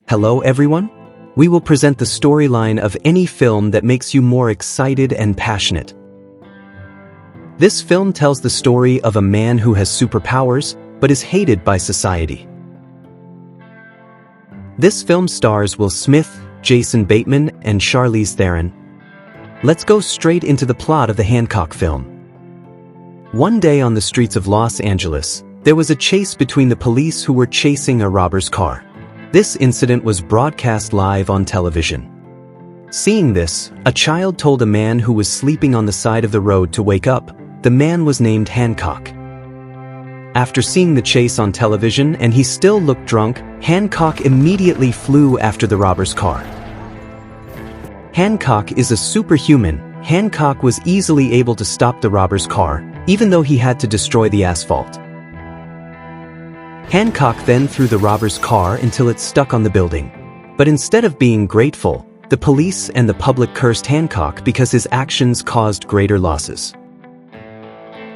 Hello everyone? We will present the storyline of any film that makes you more excited and passionate. This film tells the story of a man who has superpowers, but is hated by society. This film stars Will Smith, Jason Bateman, and Charlize Theron. Let's go straight into the plot of the Hancock film. One day on the streets of Los Angeles, there was a chase between the police who were chasing a robber's car. This incident was broadcast live on television. Seeing this, a child told a man who was sleeping on the side of the road to wake up. The man was named Hancock. After seeing the chase on television and he still looked drunk, Hancock immediately flew after the robber's car. Hancock is a superhuman. Hancock was easily able to stop the robber's car, even though he had to destroy the asphalt. Hancock then threw the robber's car until it stuck on the building. But instead of being grateful, the police and the public cursed Hancock because his actions caused greater losses.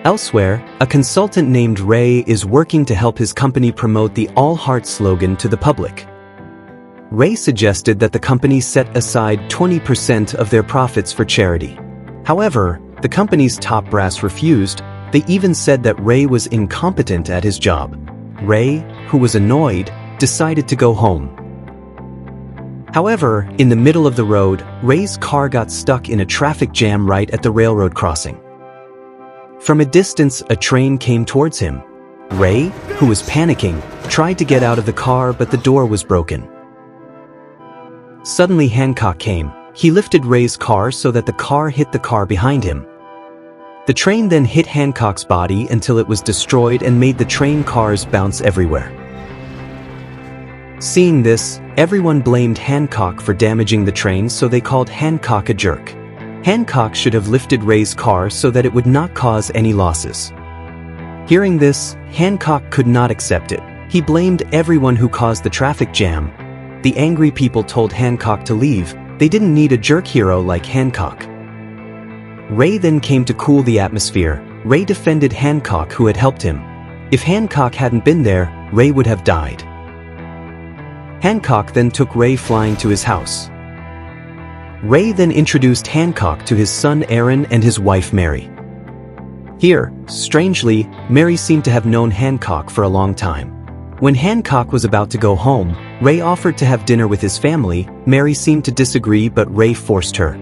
Elsewhere, a consultant named Ray is working to help his company promote the All Heart slogan to the public. Ray suggested that the company set aside 20% of their profits for charity. However, the company's top brass refused. They even said that Ray was incompetent at his job. Ray, who was annoyed, decided to go home. However, in the middle of the road, Ray's car got stuck in a traffic jam right at the railroad crossing. From a distance, a train came towards him. Ray, who was panicking, tried to get out of the car, but the door was broken. Suddenly Hancock came. He lifted Ray's car so that the car hit the car behind him. The train then hit Hancock's body until it was destroyed and made the train cars bounce everywhere. Seeing this, everyone blamed Hancock for damaging the train, so they called Hancock a jerk. Hancock should have lifted Ray's car so that it would not cause any losses. Hearing this, Hancock could not accept it. He blamed everyone who caused the traffic jam. The angry people told Hancock to leave. They didn't need a jerk hero like Hancock. Ray then came to cool the atmosphere. Ray defended Hancock, who had helped him. If Hancock hadn't been there, Ray would have died. Hancock then took Ray flying to his house. Ray then introduced Hancock to his son Aaron and his wife Mary. Here, strangely, Mary seemed to have known Hancock for a long time. When Hancock was about to go home, Ray offered to have dinner with his family. Mary seemed to disagree, but Ray forced her.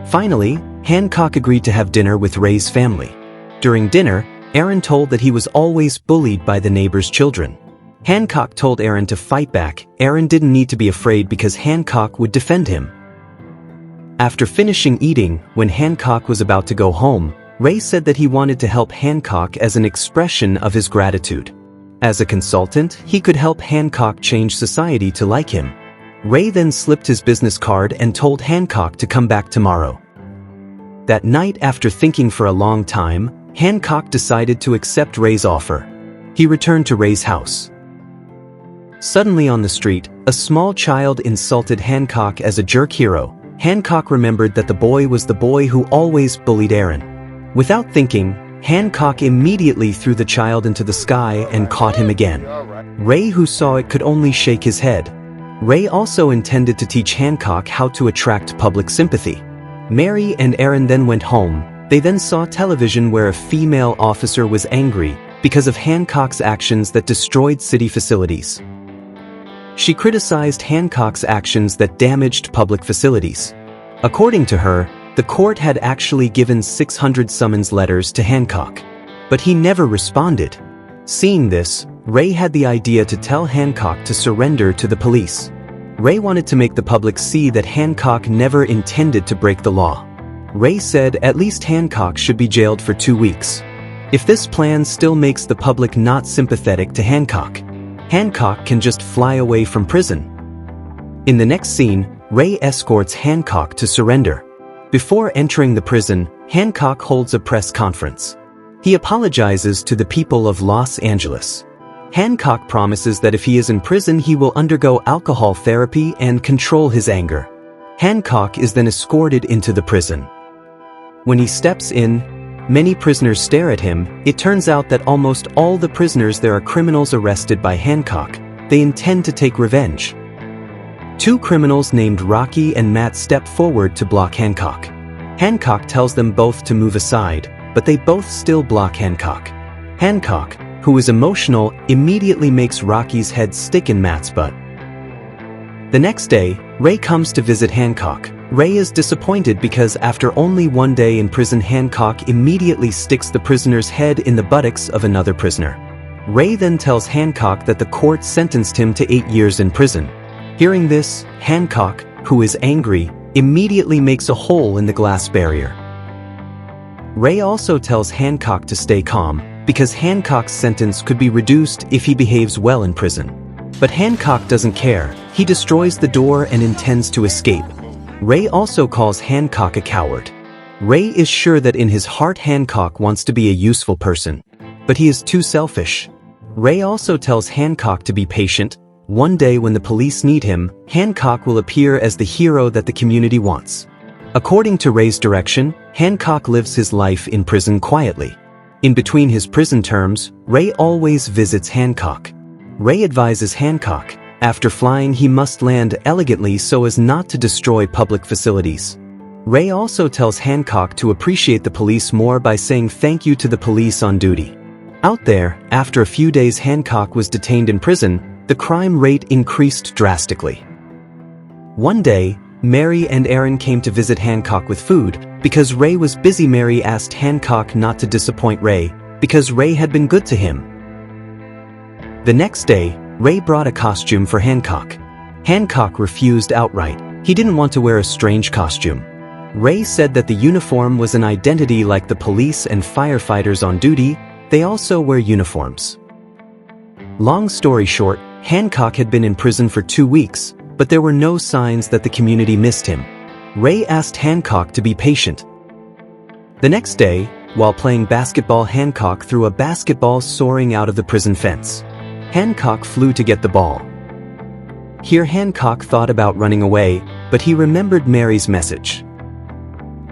Finally, Hancock agreed to have dinner with Ray's family. During dinner, Aaron told that he was always bullied by the neighbors' children. Hancock told Aaron to fight back. Aaron didn't need to be afraid because Hancock would defend him. After finishing eating, when Hancock was about to go home, Ray said that he wanted to help Hancock as an expression of his gratitude. As a consultant, he could help Hancock change society to like him. Ray then slipped his business card and told Hancock to come back tomorrow. That night, after thinking for a long time, Hancock decided to accept Ray's offer. He returned to Ray's house. Suddenly on the street, a small child insulted Hancock as a jerk hero. Hancock remembered that the boy was the boy who always bullied Aaron. Without thinking, Hancock immediately threw the child into the sky and caught him again. Ray, who saw it, could only shake his head. Ray also intended to teach Hancock how to attract public sympathy. Mary and Aaron then went home. They then saw television where a female officer was angry because of Hancock's actions that destroyed city facilities. She criticized Hancock's actions that damaged public facilities. According to her, the court had actually given 600 summons letters to Hancock, but he never responded. Seeing this, Ray had the idea to tell Hancock to surrender to the police. Ray wanted to make the public see that Hancock never intended to break the law. Ray said at least Hancock should be jailed for 2 weeks. If this plan still makes the public not sympathetic to Hancock, Hancock can just fly away from prison. In the next scene, Ray escorts Hancock to surrender. Before entering the prison, Hancock holds a press conference. He apologizes to the people of Los Angeles. Hancock promises that if he is in prison, he will undergo alcohol therapy and control his anger. Hancock is then escorted into the prison. When he steps in, many prisoners stare at him. It turns out that almost all the prisoners there are criminals arrested by Hancock. they intend to take revenge. Two criminals named Rocky and Matt step forward to block Hancock. Hancock tells them both to move aside, but they both still block Hancock. Hancock, who is emotional, immediately makes Rocky's head stick in Matt's butt. The next day, Ray comes to visit Hancock. Ray is disappointed because after only one day in prison, Hancock immediately sticks the prisoner's head in the buttocks of another prisoner. Ray then tells Hancock that the court sentenced him to 8 years in prison. Hearing this, Hancock, who is angry, immediately makes a hole in the glass barrier. Ray also tells Hancock to stay calm, because Hancock's sentence could be reduced if he behaves well in prison. But Hancock doesn't care. He destroys the door and intends to escape. Ray also calls Hancock a coward. Ray is sure that in his heart Hancock wants to be a useful person, but he is too selfish. Ray also tells Hancock to be patient. One day when the police need him, Hancock will appear as the hero that the community wants. According to Ray's direction, Hancock lives his life in prison quietly. In between his prison terms, Ray always visits Hancock. Ray advises Hancock, after flying he must land elegantly so as not to destroy public facilities. Ray also tells Hancock to appreciate the police more by saying thank you to the police on duty. Out there, after a few days Hancock was detained in prison, the crime rate increased drastically. One day, Mary and Aaron came to visit Hancock with food. Because Ray was busy, Mary asked Hancock not to disappoint Ray, because Ray had been good to him. The next day, Ray brought a costume for Hancock. Hancock refused outright. He didn't want to wear a strange costume. Ray said that the uniform was an identity like the police and firefighters on duty. They also wear uniforms. Long story short, Hancock had been in prison for 2 weeks, but there were no signs that the community missed him. Ray asked Hancock to be patient. The next day, while playing basketball, Hancock threw a basketball soaring out of the prison fence. Hancock flew to get the ball. Here Hancock thought about running away, but he remembered Mary's message.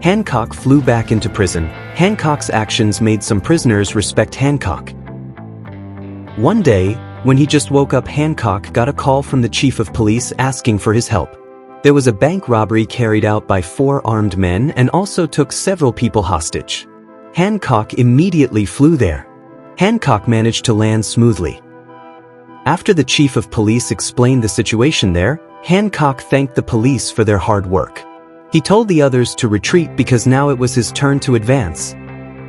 Hancock flew back into prison. Hancock's actions made some prisoners respect Hancock. One day, when he just woke up, Hancock got a call from the chief of police asking for his help. There was a bank robbery carried out by 4 armed men and also took several people hostage. Hancock immediately flew there. Hancock managed to land smoothly. After the chief of police explained the situation there, Hancock thanked the police for their hard work. He told the others to retreat because now it was his turn to advance.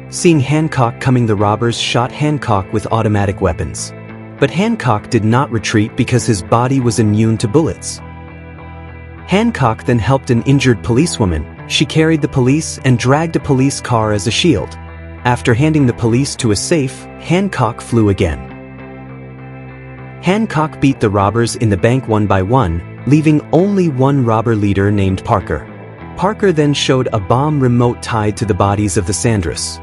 Seeing Hancock coming, the robbers shot Hancock with automatic weapons. But Hancock did not retreat because his body was immune to bullets. Hancock then helped an injured policewoman. She carried the police and dragged a police car as a shield. After handing the police to a safe, Hancock flew again. Hancock beat the robbers in the bank one by one, leaving only one robber leader named Parker. Parker then showed a bomb remote tied to the bodies of the Sandras.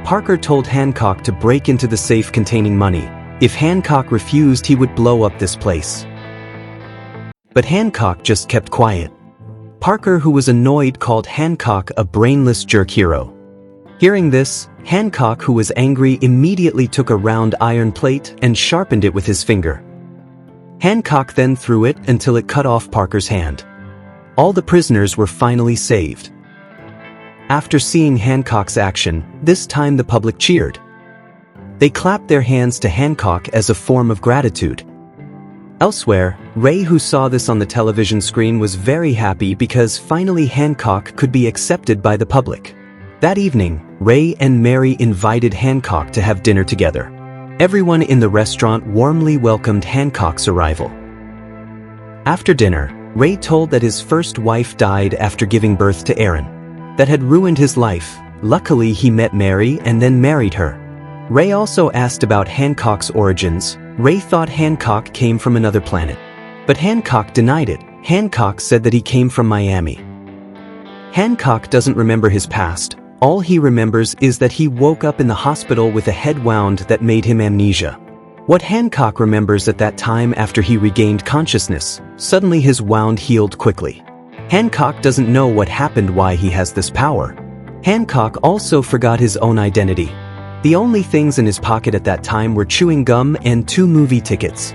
Parker told Hancock to break into the safe containing money. If Hancock refused, he would blow up this place. But Hancock just kept quiet. Parker, who was annoyed, called Hancock a brainless jerk hero. Hearing this, Hancock, who was angry, immediately took a round iron plate and sharpened it with his finger. Hancock then threw it until it cut off Parker's hand. All the prisoners were finally saved. After seeing Hancock's action, this time the public cheered. They clapped their hands to Hancock as a form of gratitude. Elsewhere, Ray, who saw this on the television screen, was very happy because finally Hancock could be accepted by the public. That evening, Ray and Mary invited Hancock to have dinner together. Everyone in the restaurant warmly welcomed Hancock's arrival. After dinner, Ray told that his first wife died after giving birth to Aaron. That had ruined his life. Luckily, he met Mary and then married her. Ray also asked about Hancock's origins. Ray thought Hancock came from another planet. But Hancock denied it. Hancock said that he came from Miami. Hancock doesn't remember his past. All he remembers is that he woke up in the hospital with a head wound that made him amnesia. What Hancock remembers at that time, after he regained consciousness, suddenly his wound healed quickly. Hancock doesn't know what happened, why he has this power. Hancock also forgot his own identity. The only things in his pocket at that time were chewing gum and 2 movie tickets.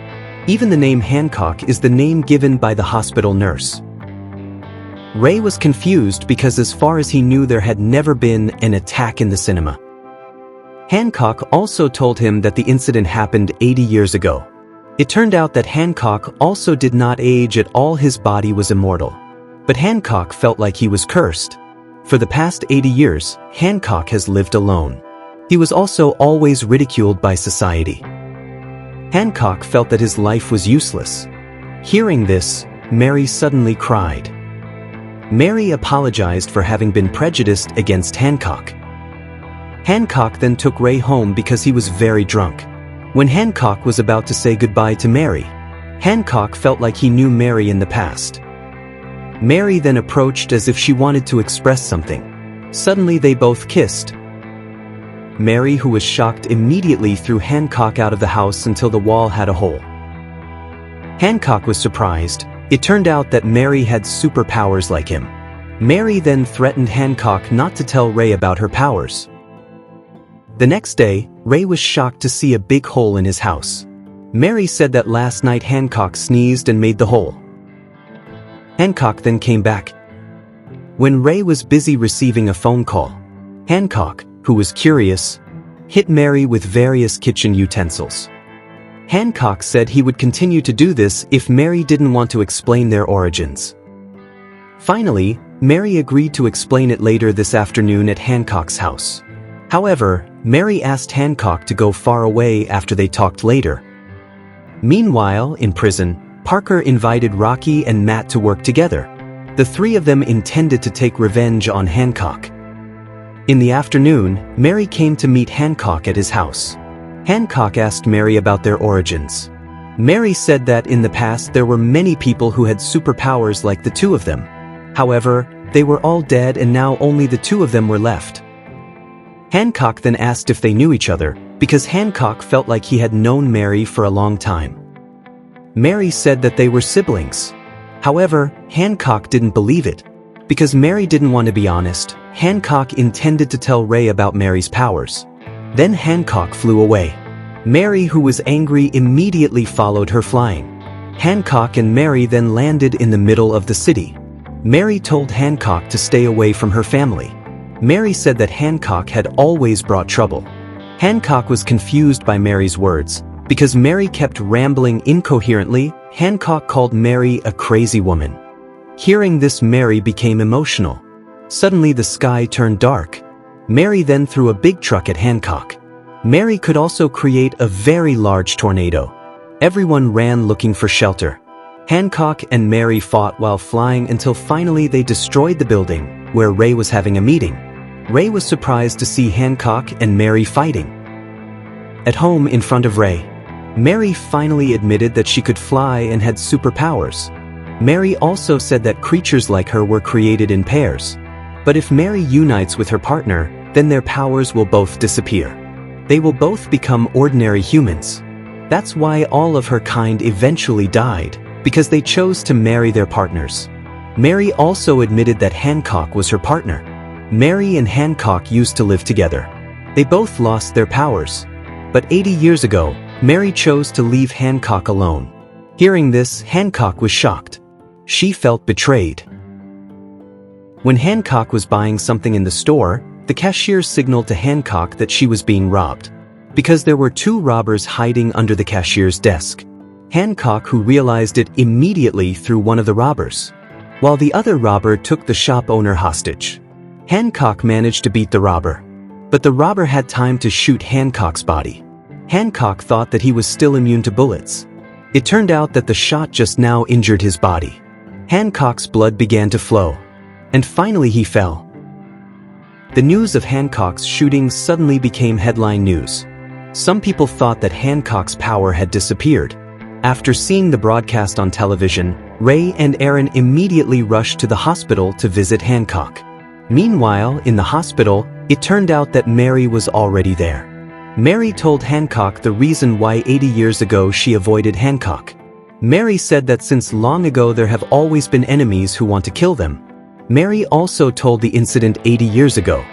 Even the name Hancock is the name given by the hospital nurse. Ray was confused because as far as he knew there had never been an attack in the cinema. Hancock also told him that the incident happened 80 years ago. It turned out that Hancock also did not age at all. His body was immortal. But Hancock felt like he was cursed. For the past 80 years, Hancock has lived alone. He was also always ridiculed by society. Hancock felt that his life was useless. Hearing this, Mary suddenly cried. Mary apologized for having been prejudiced against Hancock. Hancock then took Ray home because he was very drunk. When Hancock was about to say goodbye to Mary, Hancock felt like he knew Mary in the past. Mary then approached as if she wanted to express something. Suddenly they both kissed. Mary, who was shocked, immediately threw Hancock out of the house until the wall had a hole. Hancock was surprised. It turned out that Mary had superpowers like him. Mary then threatened Hancock not to tell Ray about her powers. The next day, Ray was shocked to see a big hole in his house. Mary said that last night Hancock sneezed and made the hole. Hancock then came back. When Ray was busy receiving a phone call, Hancock, who was curious, hit Mary with various kitchen utensils. Hancock said he would continue to do this if Mary didn't want to explain their origins. Finally, Mary agreed to explain it later this afternoon at Hancock's house. However, Mary asked Hancock to go far away after they talked later. Meanwhile, in prison, Parker invited Rocky and Matt to work together. The three of them intended to take revenge on Hancock. In the afternoon, Mary came to meet Hancock at his house. Hancock asked Mary about their origins. Mary said that in the past there were many people who had superpowers like the two of them. However, they were all dead and now only the two of them were left. Hancock then asked if they knew each other, because Hancock felt like he had known Mary for a long time. Mary said that they were siblings. However, Hancock didn't believe it. Because Mary didn't want to be honest, Hancock intended to tell Ray about Mary's powers. Then Hancock flew away. Mary, who was angry, immediately followed her flying. Hancock and Mary then landed in the middle of the city. Mary told Hancock to stay away from her family. Mary said that Hancock had always brought trouble. Hancock was confused by Mary's words. Because Mary kept rambling incoherently, Hancock called Mary a crazy woman. Hearing this, Mary became emotional. Suddenly the sky turned dark. Mary then threw a big truck at Hancock. Mary could also create a very large tornado. Everyone ran looking for shelter. Hancock and Mary fought while flying until finally they destroyed the building where Ray was having a meeting. Ray was surprised to see Hancock and Mary fighting. At home in front of Ray, Mary finally admitted that she could fly and had superpowers. Mary also said that creatures like her were created in pairs. But if Mary unites with her partner, then their powers will both disappear. They will both become ordinary humans. That's why all of her kind eventually died, because they chose to marry their partners. Mary also admitted that Hancock was her partner. Mary and Hancock used to live together. They both lost their powers. But 80 years ago, Mary chose to leave Hancock alone. Hearing this, Hancock was shocked. She felt betrayed. When Hancock was buying something in the store, the cashier signaled to Hancock that she was being robbed. Because there were two robbers hiding under the cashier's desk. Hancock, who realized it, immediately threw one of the robbers, while the other robber took the shop owner hostage. Hancock managed to beat the robber. But the robber had time to shoot Hancock's body. Hancock thought that he was still immune to bullets. It turned out that the shot just now injured his body. Hancock's blood began to flow. And finally he fell. The news of Hancock's shooting suddenly became headline news. Some people thought that Hancock's power had disappeared. After seeing the broadcast on television, Ray and Aaron immediately rushed to the hospital to visit Hancock. Meanwhile, in the hospital, it turned out that Mary was already there. Mary told Hancock the reason why 80 years ago she avoided Hancock. Mary said that since long ago there have always been enemies who want to kill them. Mary also told the incident 80 years ago.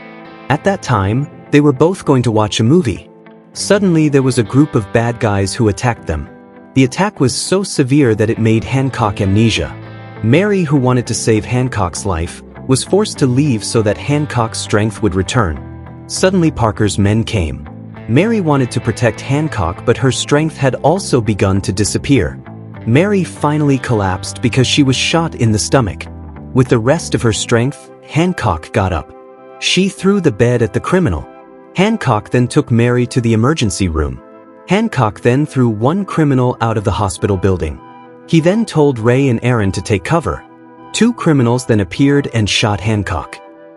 At that time, they were both going to watch a movie. Suddenly there was a group of bad guys who attacked them. The attack was so severe that it made Hancock amnesia. Mary, who wanted to save Hancock's life, was forced to leave so that Hancock's strength would return. Suddenly Parker's men came. Mary wanted to protect Hancock, but her strength had also begun to disappear. Mary finally collapsed because she was shot in the stomach. With the rest of her strength, Hancock got up. She threw the bed at the criminal. Hancock then took Mary to the emergency room. Hancock then threw one criminal out of the hospital building. He then told Ray and Aaron to take cover. Two criminals then appeared and shot Hancock.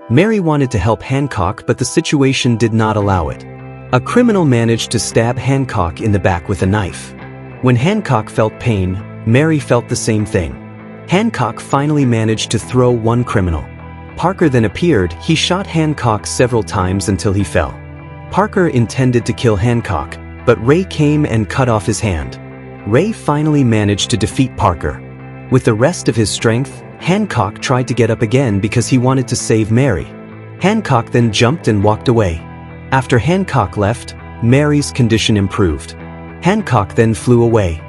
Mary wanted to help Hancock, but the situation did not allow it. A criminal managed to stab Hancock in the back with a knife. When Hancock felt pain, Mary felt the same thing. Hancock finally managed to throw one criminal. Parker then appeared. He shot Hancock several times until he fell. Parker intended to kill Hancock, but Ray came and cut off his hand. Ray finally managed to defeat Parker. With the rest of his strength, Hancock tried to get up again because he wanted to save Mary. Hancock then jumped and walked away. After Hancock left, Mary's condition improved. Hancock then flew away.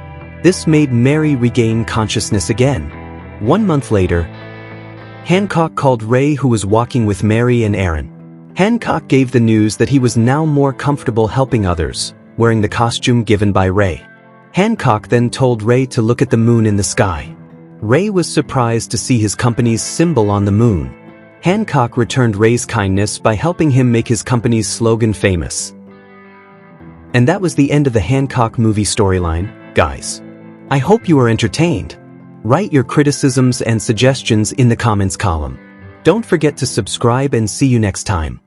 This made Mary regain consciousness again. 1 month later, Hancock called Ray, who was walking with Mary and Aaron. Hancock gave the news that he was now more comfortable helping others, wearing the costume given by Ray. Hancock then told Ray to look at the moon in the sky. Ray was surprised to see his company's symbol on the moon. Hancock returned Ray's kindness by helping him make his company's slogan famous. And that was the end of the Hancock movie storyline, guys. I hope you are entertained. Write your criticisms and suggestions in the comments column. Don't forget to subscribe and see you next time.